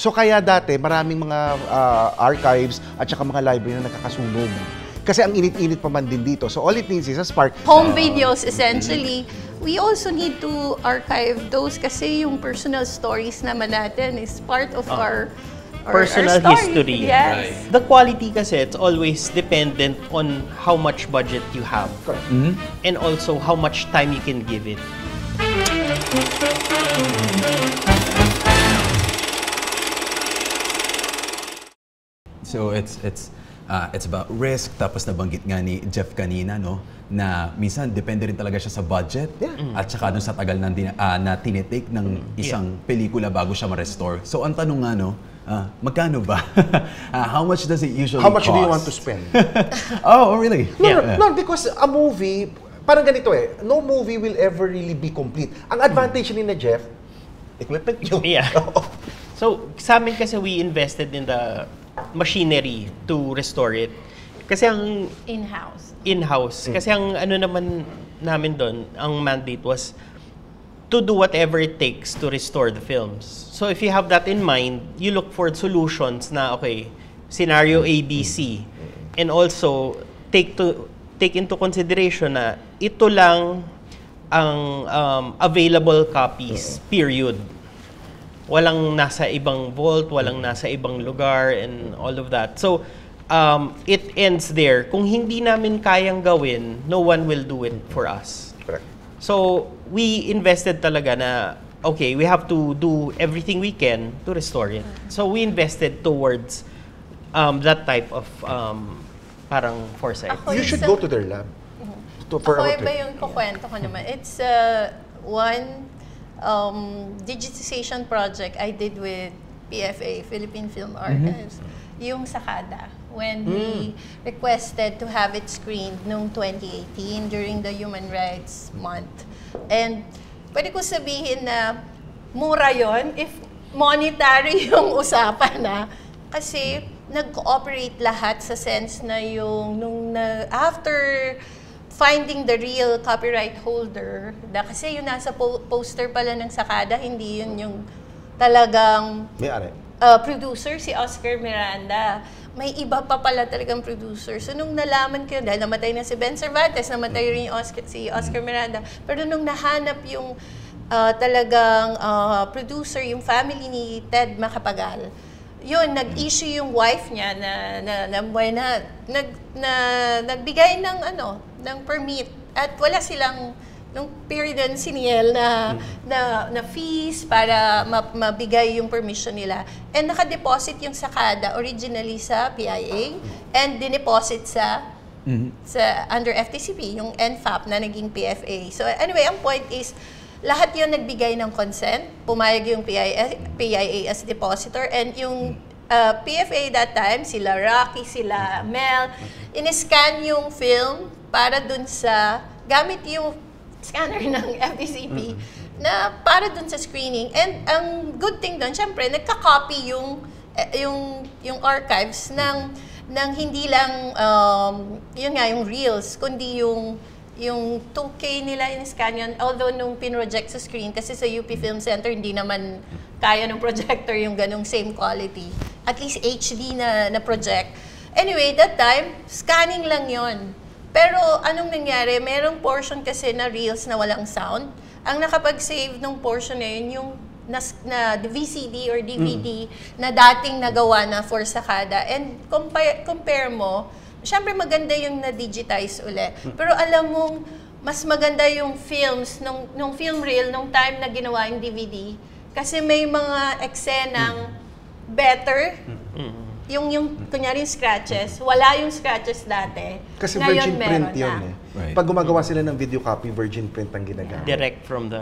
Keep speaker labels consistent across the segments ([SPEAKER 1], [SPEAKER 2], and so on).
[SPEAKER 1] So kaya dati, maraming mga archives at saka mga library na nakakasunog. Kasi ang init-init pa man din dito. So all it needs is a spark.
[SPEAKER 2] Home videos, essentially. We also need to archive those kasi yung personal stories naman natin is part of our
[SPEAKER 3] personal
[SPEAKER 2] story.
[SPEAKER 3] history.
[SPEAKER 2] Yes.
[SPEAKER 3] The quality kasi, it's always dependent on how much budget you have. And also how much time you can give it.
[SPEAKER 4] So it's about risk, tapos nabanggit nga ni Jeff kanina, no, na minsan depende rin talaga siya sa budget at saka dun sa tagal na tinitake ng isang pelikula bago siya ma-restore. So ang tanong nga, no, magkano ba? How much does it usually cost?
[SPEAKER 1] How much do you want to spend?
[SPEAKER 4] Oh, really?
[SPEAKER 1] No, because a movie, parang ganito no movie will ever really be complete. Ang advantage ni na Jeff, equipment yun.
[SPEAKER 3] Yeah. So, sa amin kasi we invested in the machinery to restore it. Kasi ang
[SPEAKER 2] In-house.
[SPEAKER 3] Kasi ang ano naman namin doon, ang mandate was to do whatever it takes to restore the films. So if you have that in mind, you look for solutions na, okay, scenario A, B, C. And also, take into consideration na ito lang ang available copies, period. Walang nasa ibang vault, walang nasa ibang lugar, and all of that. So, it ends there. Kung hindi namin kayang gawin, no one will do it for us.
[SPEAKER 1] Correct.
[SPEAKER 3] So, we invested talaga na, okay, we have to do everything we can to restore it. So, we invested towards that type of parang foresight.
[SPEAKER 1] You should go to their lab.
[SPEAKER 2] Ako iba yung kukwento ko naman. It's one digitization project I did with PFA, Philippine Film Archives, yung Sakada, when we requested to have it screened noong 2018 during the Human Rights Month. And pwede ko sabihin na mura yon if monetary yung usapan na, kasi nag-cooperate lahat sa sense na yung after finding the real copyright holder, kasi yung nasa poster pala ng Sakada, hindi yun yung talagang producer, si Oscar Miranda. May iba pa pala talagang producer. So nung nalaman ko, dahil namatay na si Ben Cervantes, namatay rin yung si Oscar Miranda, pero nung nahanap yung talagang producer, yung family ni Ted Macapagal, yun, nag-issue yung wife niya nagbigay ng permit, at wala silang nung period na siniyel na fees para mabigay yung permission nila. And naka-deposit yung Sakada originally sa PIA and dineposit sa under FTCP, yung NFAP na naging PFA. So anyway, ang point is, lahat yun nagbigay ng consent, pumayag yung PIA as depositor, and yung PFA that time, sila Rocky, sila Mel, in-scan yung film para dun sa, gamit yung scanner ng FTCP, na para dun sa screening. And ang good thing dun, syempre, nagka-copy yung archives ng hindi lang, yun nga, yung reels, kundi yung 2K nila in-scan yun, although nung pinroject sa screen, kasi sa UP Film Center, hindi naman kaya ng projector yung ganong same quality. At least HD na project. Anyway, that time, scanning lang yon. Pero anong nangyari? Merong portion kasi na reels na walang sound. Ang nakapag-save nung portion na yun, yung na VCD or DVD na dating nagawa na for Sakada. And compare mo, syempre maganda yung na-digitize ulit. Pero alam mong mas maganda yung films nung film reel nung time na ginawa yung DVD, kasi may mga eksenang better. Yung kunyari yung scratches, wala yung scratches dati.
[SPEAKER 1] Kasi
[SPEAKER 2] ngayon,
[SPEAKER 1] virgin print
[SPEAKER 2] meron
[SPEAKER 1] yun
[SPEAKER 2] na.
[SPEAKER 1] Right. Pag gumagawa sila ng video copy, virgin print ang ginagamit.
[SPEAKER 3] Direct from the...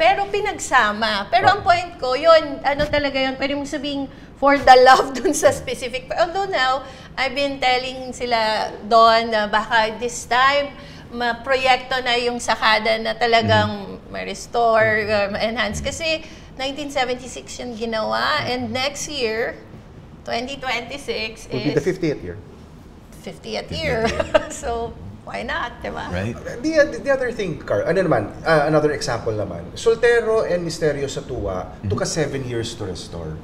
[SPEAKER 2] Pero pinagsama. Pero ang point ko, yun, ano talaga yun, pwede mong sabing for the love dun sa specific. Although now, I've been telling sila doon na baka this time, ma-proyekto na yung Sakada na talagang ma-restore, ma-enhance. Kasi 1976 yung ginawa, and next year, 2026
[SPEAKER 1] will be the 50th year.
[SPEAKER 2] 50th year. So, why not, diba?
[SPEAKER 4] Right.
[SPEAKER 1] The other thing, Carl, another example naman, Soltero and Misterio sa Tuwa took us 7 years to restore.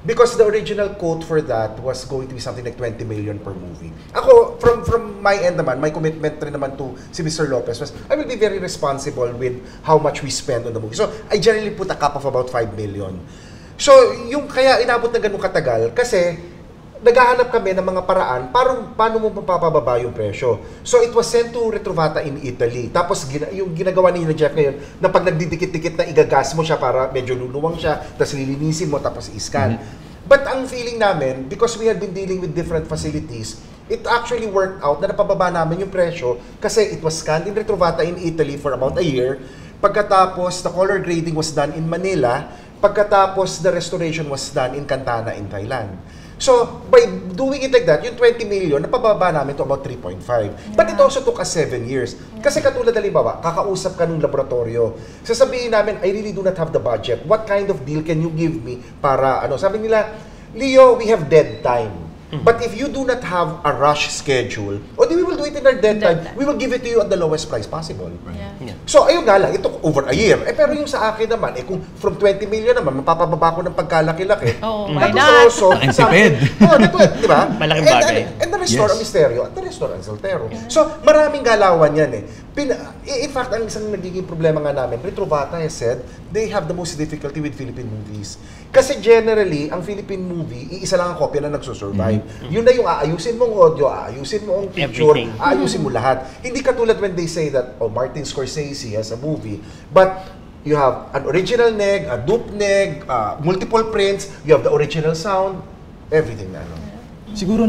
[SPEAKER 1] Because the original quote for that was going to be something like 20 million per movie. Ako, from my end naman, my commitment rin naman to si Mr. Lopez was, I will be very responsible with how much we spend on the movie. So, I generally put a cap of about 5 million. So, yung kaya inabot na ganun katagal, kasi naghahanap kami ng mga paraan paano mo mapapababa yung presyo. So, it was sent to Retrovata in Italy. Tapos, yung ginagawa ni Jeff ngayon, na pag nagdidikit-dikit na igagas mo siya para medyo luluwang siya, tapos lilinisin mo, tapos i-scan. But ang feeling namin, because we had been dealing with different facilities, it actually worked out na napababa namin yung presyo kasi it was scanned in Retrovata in Italy for about a year. Pagkatapos, the color grading was done in Manila. Pagkatapos, the restoration was done in Cantana in Thailand. So, by doing it like that, yung 20 million, napababa namin to about 3.5. But it also took us 7 years. Kasi katulad halimbawa, kakausap ka ng laboratorio. Sasabihin namin, I really do not have the budget. What kind of deal can you give me para, sabi nila, Leo, we have dead time. But if you do not have a rush schedule, we will do it in our dead time. We will give it to you at the lowest price possible.
[SPEAKER 2] Yeah.
[SPEAKER 1] So, ayun nga lang, it took over a year. Pero yung sa akin naman, kung from 20 million naman, mapapababa ko ng pagkalaki-laki.
[SPEAKER 2] Why not?
[SPEAKER 4] Nakintipid.
[SPEAKER 1] Di ba?
[SPEAKER 3] Malaking bagay.
[SPEAKER 1] And the restaurant Misterio at the restaurant Soltero. So, maraming galawan yan In fact, ang isang nagiging problema nga namin, Retrovata has said, they have the most difficulty with Philippine movies. Kasi generally, ang Philippine movie, iisa lang ang kopya na nagsusurvive. Yun na yung aayusin mong audio, aayusin mo ang picture, aayusin mo lahat. Hindi katulad when they say that, Martin Scorsese has a movie, but you have an original neg, a dupe neg, multiple prints, you have the original sound, everything na.
[SPEAKER 4] Siguro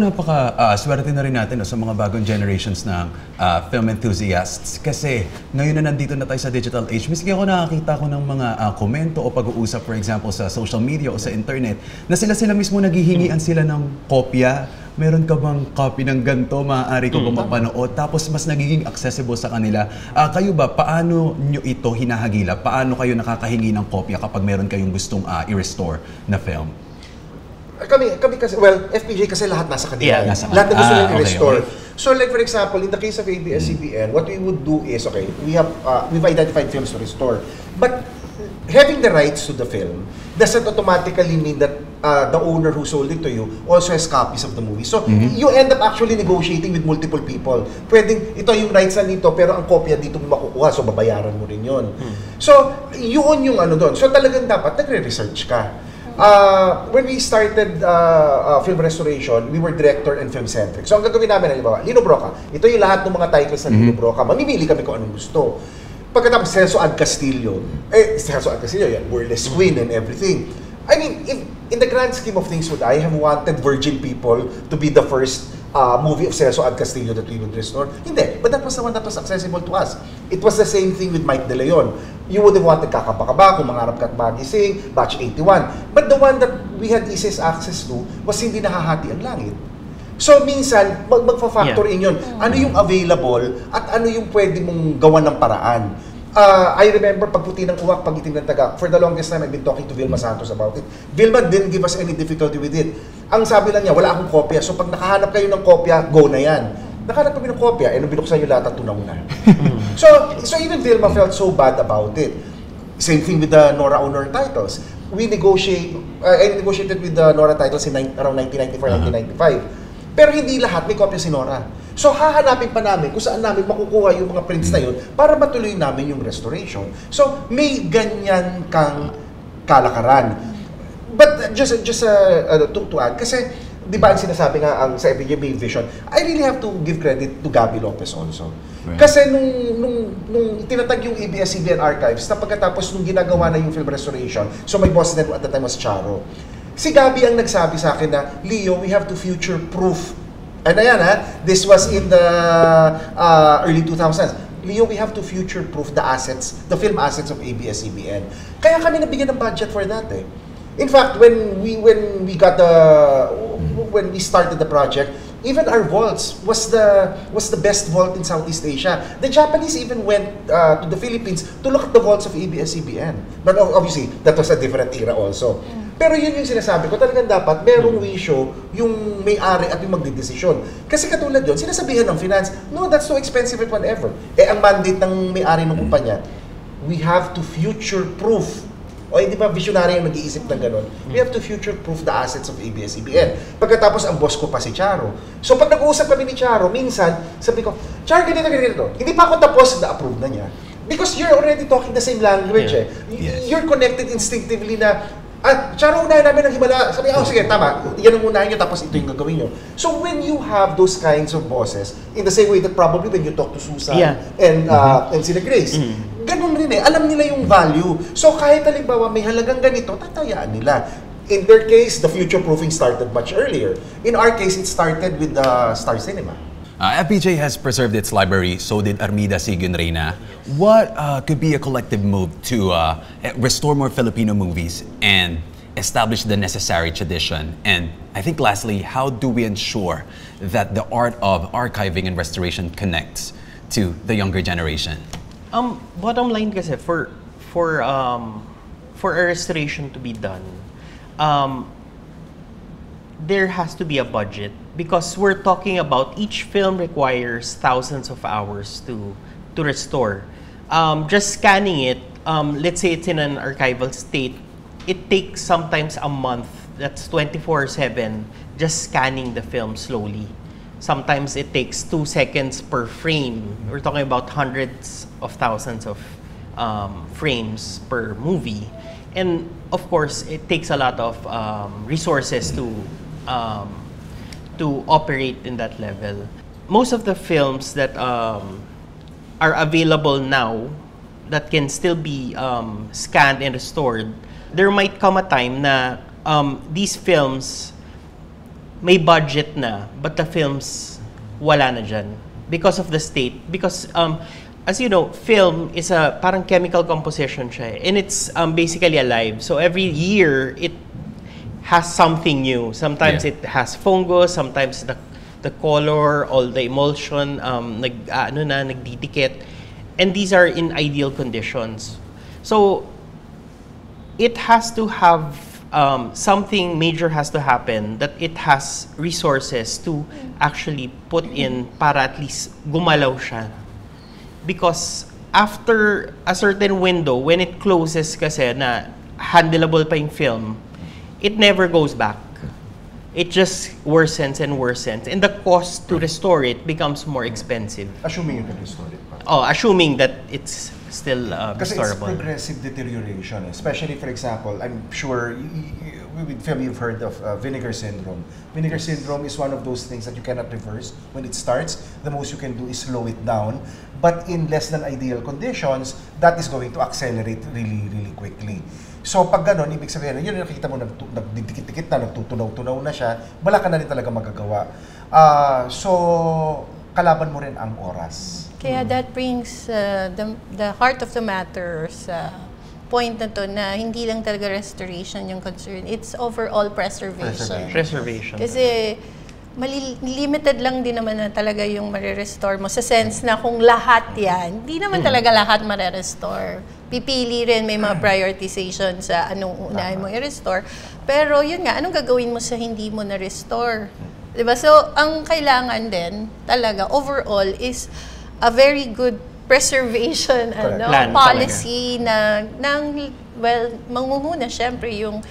[SPEAKER 4] swerte na rin natin sa mga bagong generations ng film enthusiasts kasi ngayon na nandito na tayo sa digital age. Miski ako nakakita ko ng mga komento o pag-uusap, for example, sa social media o sa internet na sila mismo naghihingian sila ng kopya. Meron ka bang copy ng ganito? Maaari ko bang mapanood? Tapos mas nagiging accessible sa kanila. Kayo ba, paano nyo ito hinahagila? Paano kayo nakakahingi ng kopya kapag meron kayong gustong i-restore na film?
[SPEAKER 1] Kami kasi, FPJ kasi lahat nasa kanila.
[SPEAKER 4] Yeah,
[SPEAKER 1] lahat na gusto nila i-restore.
[SPEAKER 4] Okay.
[SPEAKER 1] So like for example, in the case of ABS-CBN, what we would do is, we've identified films to restore. But having the rights to the film doesn't automatically mean that the owner who sold it to you also has copies of the movie. So you end up actually negotiating with multiple people. Pwedeng, ito yung rights na nito, pero ang kopya dito mo makukuha, so babayaran mo rin yun. So, yun yung doon. So talagang dapat nagre-research ka. When we started film restoration, we were director and film-centric. So ang gagawin namin, halimbawa, Lino Broca. Ito yung lahat ng mga titles ng Lino Broca. Mamimili kami kung anong gusto. Pagkatapos, Celso Ad Castillo. Celso Ad Castillo, yan, Burlesque Queen and everything. I mean, in the grand scheme of things, would I have wanted Virgin People to be the first movie of Celso Ad Castillo that we would restore? Hindi. But that was the one that was accessible to us. It was the same thing with Mike De Leon. You would have wanted Kakabakaba, Kung Mangarap Ka't Magising, Batch 81. But the one that we had easiest access to was Hindi Nahahati ang Langit. So minsan, magfa-factor in yun. Ano yung available at ano yung pwede mong gawan ng paraan. I remember pagputi ng uwak, pagitim ng taga. For the longest time, I've been talking to Vilma Santos about it. Vilma didn't give us any difficulty with it. Ang sabi lang niya, wala akong kopya. So pag nakahanap kayo ng kopya, go na yan. Nakahanap kami ng kopya, nung binuksan yung lahat, tunaw na. So even Vilma felt so bad about it. Same thing with the Nora Honor titles. I negotiated with the Nora titles around 1994, 1995. Pero hindi lahat may kopya si Nora. So hahanapin pa namin kung saan namin makukuha yung mga prints na yun para matuloy namin yung restoration. So may ganyan kang kalakaran. But just to add, kasi di ba ang sinasabi nga sa FPJ Vision, I really have to give credit to Gabby Lopez also. Right. Kasi nung tinatag yung ABS-CBN archives, na pagkatapos nung ginagawa na yung film restoration, so my boss then at the time was Charo. Si Gabby ang nagsabi sa akin na, Leo, we have to future-proof. And ayan this was in the early 2000s. Leo, we have to future-proof the film assets of ABS-CBN. Kaya kami nabigyan ng budget for that In fact, when we started the project, even our vaults was the best vault in Southeast Asia. The Japanese even went to the Philippines to look at the vaults of ABS-CBN. But obviously, that was a different era also. Pero yun yung sinasabi ko, talagang dapat merong wisyo yung may-ari at yung magdidesisyon. Kasi katulad yun, sinasabihan ng finance, no, that's so expensive at whatever. Ang mandate ng may-ari ng kumpanya, we have to future-proof O di ba visionary ang nag-iisip ng ganun? We have to future-proof the assets of ABS-CBN. Pagkatapos ang boss ko pa si Charo. So pag nag-uusap kami ni Charo, minsan sabi ko, Charo, ganito. Hindi pa ako tapos, na-approve na niya. Because you're already talking the same language You're connected instinctively na Charo, unahin namin ang himala. Sabi, sige, tama. Yan ang unahin nyo, tapos ito yung gagawin nyo. So when you have those kinds of bosses, in the same way that probably when you talk to Susan and sina Grace, ganun rin alam nila yung value. So kahit halimbawa may halagang ganito, tatayaan nila. In their case, the future-proofing started much earlier. In our case, it started with the Star Cinema.
[SPEAKER 4] FPJ has preserved its library, so did Armida Sigun Reyna. What could be a collective move to restore more Filipino movies and establish the necessary tradition? And I think lastly, how do we ensure that the art of archiving and restoration connects to the younger generation?
[SPEAKER 3] Bottom line kasi, for a restoration to be done, there has to be a budget because we're talking about each film requires thousands of hours to restore. Just scanning it, let's say it's in an archival state, it takes sometimes a month. That's 24/7 just scanning the film slowly. Sometimes it takes 2 seconds per frame. We're talking about hundreds of thousands of frames per movie. And of course, it takes a lot of resources to operate in that level. Most of the films that are available now that can still be scanned and restored, there might come a time na these films may budget na, but the films wala na dyan because of the state. Because as you know, film is a parang chemical composition siya and it's basically alive. So every year, it has something new. Sometimes it has fungus, sometimes the color, all the emulsion, nagdidikit. And these are in ideal conditions. So it has to have something major has to happen that it has resources to actually put in para at least gumalaw siya. Because after a certain window, when it closes kasi na handleable pa yung film, it never goes back. It just worsens and worsens. And the cost to restore it becomes more expensive.
[SPEAKER 1] Assuming you can restore it pa.
[SPEAKER 3] Assuming that it's still
[SPEAKER 1] Kasi
[SPEAKER 3] restorable.
[SPEAKER 1] it's progressive deterioration. Especially, for example, I'm sure with film you've heard of vinegar syndrome. Vinegar syndrome is one of those things that you cannot reverse. When it starts, the most you can do is slow it down. But in less than ideal conditions, that is going to accelerate really, really quickly. So pag gano'n, ibig sabihin, yun yung nakikita mo, nagdidikit-dikit na, nagtutunaw-tunaw na siya, wala ka na rin talaga magagawa. So, kalaban mo rin ang oras.
[SPEAKER 2] Kaya that brings the heart of the matter sa point na to na hindi lang talaga restoration yung concern, it's overall preservation.
[SPEAKER 3] Preservation.
[SPEAKER 2] Kasi limited lang din naman na talaga yung marirestore mo sa sense na kung lahat yan, hindi naman talaga lahat marirestore. Pipili rin, may mga prioritization sa anong unahin mo i-restore. Pero yun nga, anong gagawin mo sa hindi mo na-restore? Diba? So, ang kailangan din talaga overall is a very good preservation
[SPEAKER 3] Plan
[SPEAKER 2] policy na mangunguna syempre yung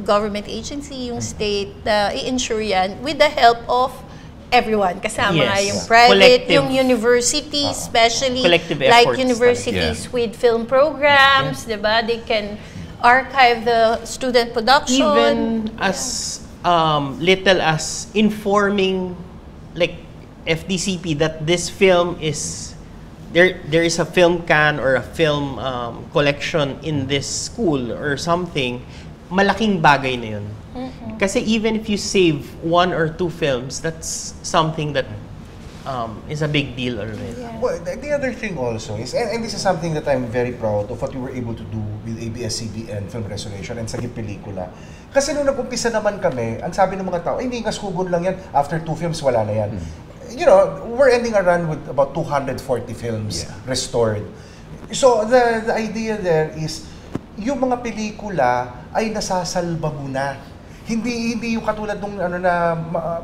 [SPEAKER 2] government agency, yung state, i-ensure yan with the help of everyone. Kasama nga yung private, yung university, especially like universities with film programs, diba? They can archive the student production.
[SPEAKER 3] Even as little as informing like FDCP that this film is there is a film can or a film collection in this school or something, malaking bagay na yun. Kasi even if you save 1 or 2 films, that's something that is a big deal already.
[SPEAKER 2] Yeah.
[SPEAKER 1] Well, the other thing also is, and this is something that I'm very proud of what we were able to do with ABS-CBN Film Restoration and Sagip Pelikula. Kasi nung nag-umpisa naman kami, ang sabi ng mga tao, hindi nga sugon lang yan, after 2 films, wala na yan. You know, we're ending a run with about 240 films restored. So, the idea there is, yung mga pelikula ay nasasalba mo na. hindi yung katulad nung na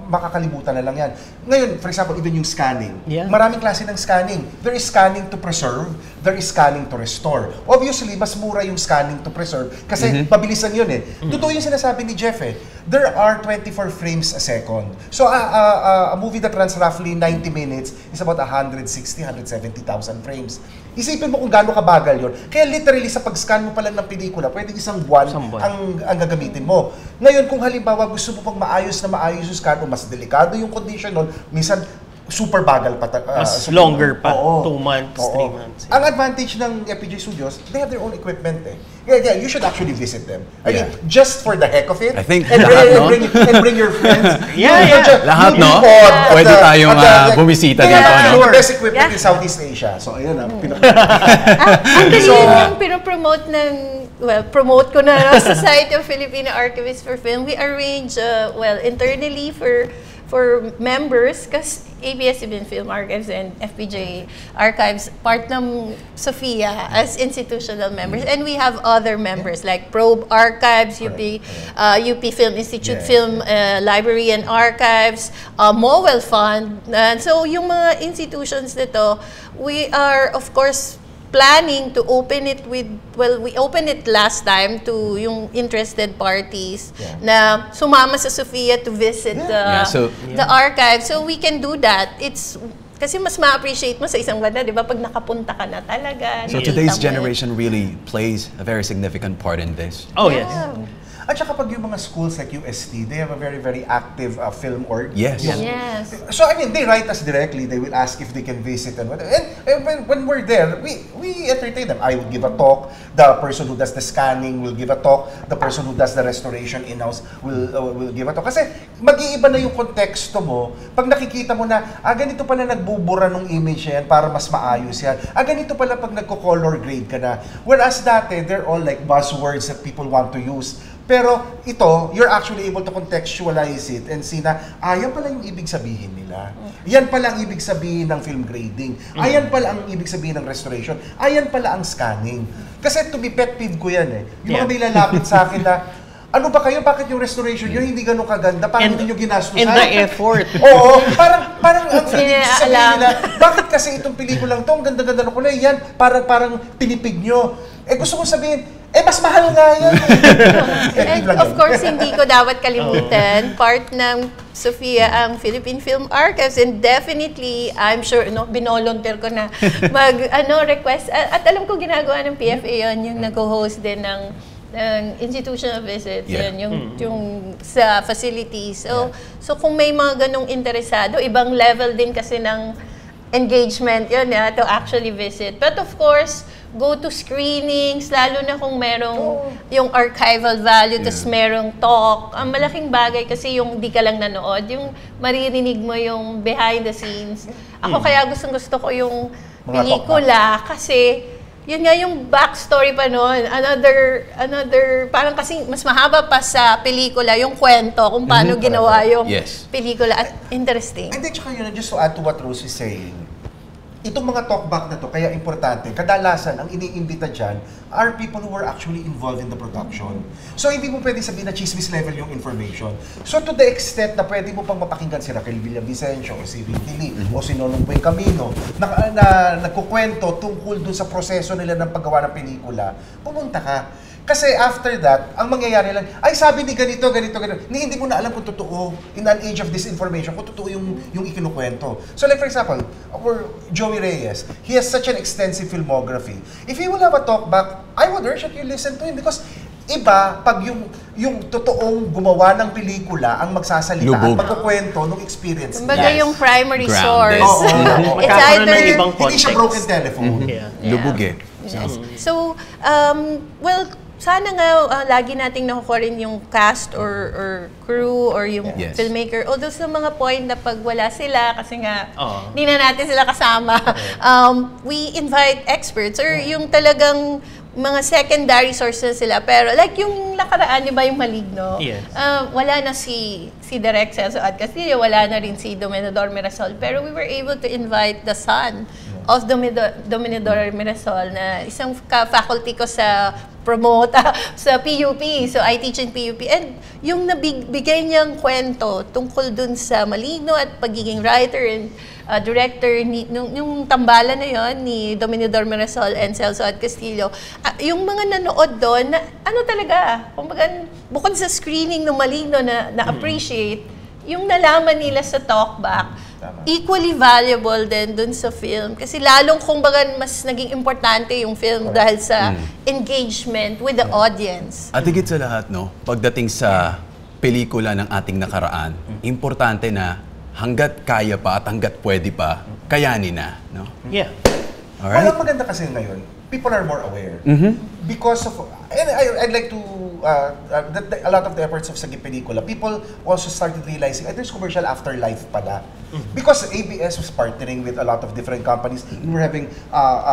[SPEAKER 1] makakalimutan na lang yan. Ngayon, for example, even yung scanning.
[SPEAKER 3] Yeah.
[SPEAKER 1] Maraming klase ng scanning. There is scanning to preserve, there is scanning to restore. Obviously, mas mura yung scanning to preserve kasi mabilisan yun eh. Totoo yung sinasabi ni Jeff eh. There are 24 frames a second. So, a movie that runs roughly 90 minutes is about 160,000-170,000 frames. Isipin mo kung gaano kabagal yun. Kaya literally, sa pag-scan mo pa lang ng pelikula, pwedeng isang buwan ang gagamitin mo. Ngayon, kung halimbawa gusto mo pang maayos yung scan o mas delikado yung condition nun, minsan super bagal pa.
[SPEAKER 3] Mas longer pa. 2 months, 3 months.
[SPEAKER 1] Ang advantage ng FPJ Studios, they have their own equipment eh. Yeah, you should actually visit them. I mean, just for the heck of it.
[SPEAKER 4] I think
[SPEAKER 1] and
[SPEAKER 4] lahat, no?
[SPEAKER 1] bring your friends.
[SPEAKER 3] Yeah.
[SPEAKER 4] Lahat, no? Pwede tayong bumisita dito, no?
[SPEAKER 1] The best equipment in Southeast Asia. So, ayun
[SPEAKER 2] Actually, yun yung pinopromote promote ko na Society of Filipino Archivists for Film. We arrange, internally for members, kasi ABS-CBN Film Archives and FPJ Archives, part ng SOFIA as institutional members. And we have other members like Probe Archives, UP Film Institute Film Library and Archives, Mowell Fund. So yung mga institutions nito, we are of course planning to open it we opened it last time to yung interested parties na sumama sa SOFIA to visit the archive. So we can do that. It's kasi mas ma-appreciate mo sa isang banda, di ba? Pag nakapunta ka na talaga.
[SPEAKER 4] So today's generation really plays a very significant part in this.
[SPEAKER 3] Oh, yes.
[SPEAKER 1] At saka pag yung mga schools like UST, they have a very, very active film org.
[SPEAKER 4] Yes.
[SPEAKER 2] Yes.
[SPEAKER 1] So, I mean, they write us directly. They will ask if they can visit and whatever. And when we're there, we entertain them. I will give a talk. The person who does the scanning will give a talk. The person who does the restoration in-house will give a talk. Kasi mag-iiba na yung konteksto mo. Pag nakikita mo na, ganito pala nagbubura ng image yan para mas maayos yan. Ganito pala pag nagko-color grade ka na. Whereas dati, they're all like buzzwords that people want to use. Pero ito, you're actually able to contextualize it and see na, yan pala yung ibig sabihin nila. Yan pala ang ibig sabihin ng film grading. Yan pala ang ibig sabihin ng restoration. Yan pala ang scanning. Kasi to be pet peeve ko yan eh. Yung mga may lalapit sa akin na, ano ba kayo? Bakit yung restoration yun hindi ganun kaganda? Bakit hindi nyo ginastusan?
[SPEAKER 3] And the effort.
[SPEAKER 1] Oo. Parang ang ibig sabihin nila, bakit kasi itong pelikulang to, ang ganda-ganda ng kulay, yan, parang pinipig nyo. Gusto kong sabihin, mas mahal nga yan.
[SPEAKER 2] And of course, hindi ko dapat kalimutan, part ng SOFIA ang Philippine Film Archives, and definitely, I'm sure, binolunteer ko na request. At alam ko ginagawa ng PFA yun, yung nag-host din ng institutional visits, yung sa facilities. So kung may mga ganong interesado, ibang level din kasi ng engagement yun to actually visit. But of course, go to screenings, lalo na kung merong yung archival value, tas merong talk. Ang malaking bagay kasi yung di ka lang nanood, yung maririnig mo yung behind the scenes. Ako kaya gusto ko yung pelikula kasi yun nga yung backstory pa noon. Another, parang kasi mas mahaba pa sa pelikula yung kwento kung paano ginawa yung pelikula at interesting.
[SPEAKER 1] And then, tsaka yun, just to add to what Rose is saying, itong mga talkback na to, kaya importante, kadalasan, ang iniimbita dyan are people who were actually involved in the production. So, hindi mo pwede sabihin na chismis level yung information. So, to the extent na pwede mo pang mapakinggan si Raquel Villavicencio o si Ricky Lee o si Nonong Boy Camino na nagkukwento tungkol dun sa proseso nila ng paggawa ng pelikula, pumunta ka. Kasi after that, ang mangyayari lang, sabi ni ganito. Hindi mo na alam kung totoo, in an age of disinformation, kung totoo yung ikinukwento. So like for example, Joey Reyes, he has such an extensive filmography. If he will have a talkback, I would urge that you listen to him because iba, pag yung totoong gumawa ng pelikula ang magsasalita at magkukwento ng experience niya.
[SPEAKER 2] Kumbaga yung primary source.
[SPEAKER 3] It's either
[SPEAKER 1] hindi siya broken telephone.
[SPEAKER 4] Lubog eh.
[SPEAKER 2] Yes. So, sana nga lagi nating nakukuha rin yung cast or crew or yung filmmaker. Although sa mga point na pag wala sila, kasi nga hindi na natin sila kasama, we invite experts or yung talagang mga secondary sources sila. Pero like yung nakaraan, di ba yung Maligno?
[SPEAKER 3] Yes.
[SPEAKER 2] Wala na si Direk Celso at Castillo, wala na rin si Dominador Mirasol. Pero we were able to invite the son of Dominador Mirasol na isang faculty ko sa promote sa PUP. So I teach in PUP. And yung nabigay niyang kwento tungkol dun sa Malino at pagiging writer and director, yung tambalan na yon ni Dominador Mirasol and Celso at Castillo, yung mga nanood doon, ano talaga, kumbaga, bukod sa screening ng Malino na appreciate, yung nalaman nila sa talkback, equally valuable din dun sa film. Kasi lalong kumbaga mas naging importante yung film dahil sa engagement with the audience.
[SPEAKER 4] At higit sa lahat, no, pagdating sa pelikula ng ating nakaraan, importante na hanggat kaya pa at hanggat pwede pa, kayanin na, no?
[SPEAKER 3] Yeah.
[SPEAKER 4] Alright?
[SPEAKER 1] Ang maganda kasi ngayon, people are more aware. Because of, and I'd like to, that a lot of the efforts of Sagip Pelikula, people also started realizing, there's commercial afterlife pala. Because ABS was partnering with a lot of different companies. We were having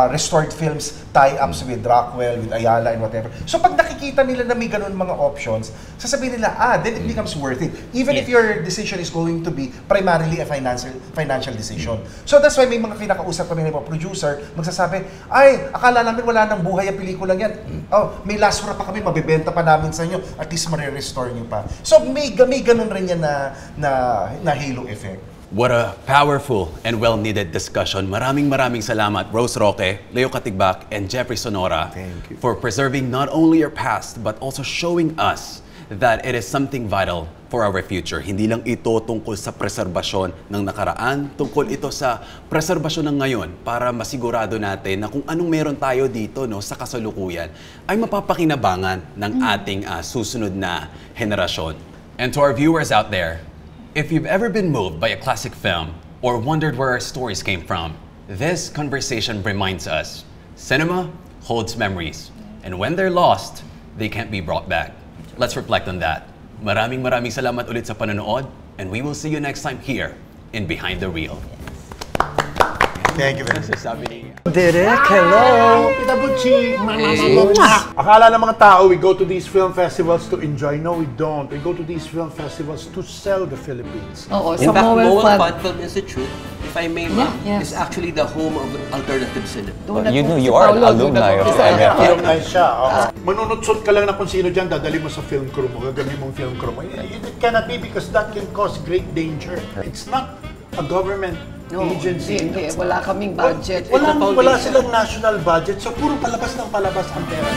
[SPEAKER 1] restored films, tie-ups with Rockwell, with Ayala, and whatever. So pag nakikita nila na may ganun mga options, sasabihin nila, then it becomes worth it. Even if your decision is going to be primarily a financial decision. So that's why may mga kinakausap kami ng mga producer, magsasabi, akala namin wala nang buhay ang pelikulang yan. May last wrap pa kami, mabibenta pa namin sa inyo, at least ma-restore nyo pa. So may ganun rin yan na halo effect.
[SPEAKER 4] What a powerful and well-needed discussion. Maraming salamat, Rose Roque, Leo Katigbak, and Jeffrey Sonora.
[SPEAKER 1] Thank you.
[SPEAKER 4] For preserving not only your past, but also showing us that it is something vital for our future. Hindi lang ito tungkol sa preserbasyon ng nakaraan, tungkol ito sa preserbasyon ng ngayon para masigurado natin na kung anong meron tayo dito sa kasalukuyan ay mapapakinabangan ng ating susunod na henerasyon. And to our viewers out there, if you've ever been moved by a classic film or wondered where our stories came from, this conversation reminds us, cinema holds memories, and when they're lost, they can't be brought back. Let's reflect on that. Maraming salamat ulit sa panonood, and we will see you next time here in Behind the Reel.
[SPEAKER 1] Thank you very much.
[SPEAKER 5] Direk, hello!
[SPEAKER 6] Kita Butchie! Akala ng mga tao, we go to these film festivals to enjoy. No, we don't. We go to these film festivals to sell the Philippines.
[SPEAKER 5] Oo,
[SPEAKER 7] In
[SPEAKER 5] sa
[SPEAKER 7] fact,
[SPEAKER 5] Mowel
[SPEAKER 7] Mowel
[SPEAKER 5] Fund.
[SPEAKER 7] Fund Film Institute, if I may, ma'am,
[SPEAKER 5] yes.
[SPEAKER 7] is actually the home of alternative cinema.
[SPEAKER 8] You know, you are an alumni of MFF.
[SPEAKER 6] Alumni siya. Manunutsot ka lang na kung sino dyan, dadali mo sa film crew mo, gagawin mong film crew mo. It cannot be because that can cause great danger. It's not a government agency.
[SPEAKER 5] Hindi, wala kaming budget.
[SPEAKER 6] Wala silang national budget, so puro palabas ng palabas ang pera.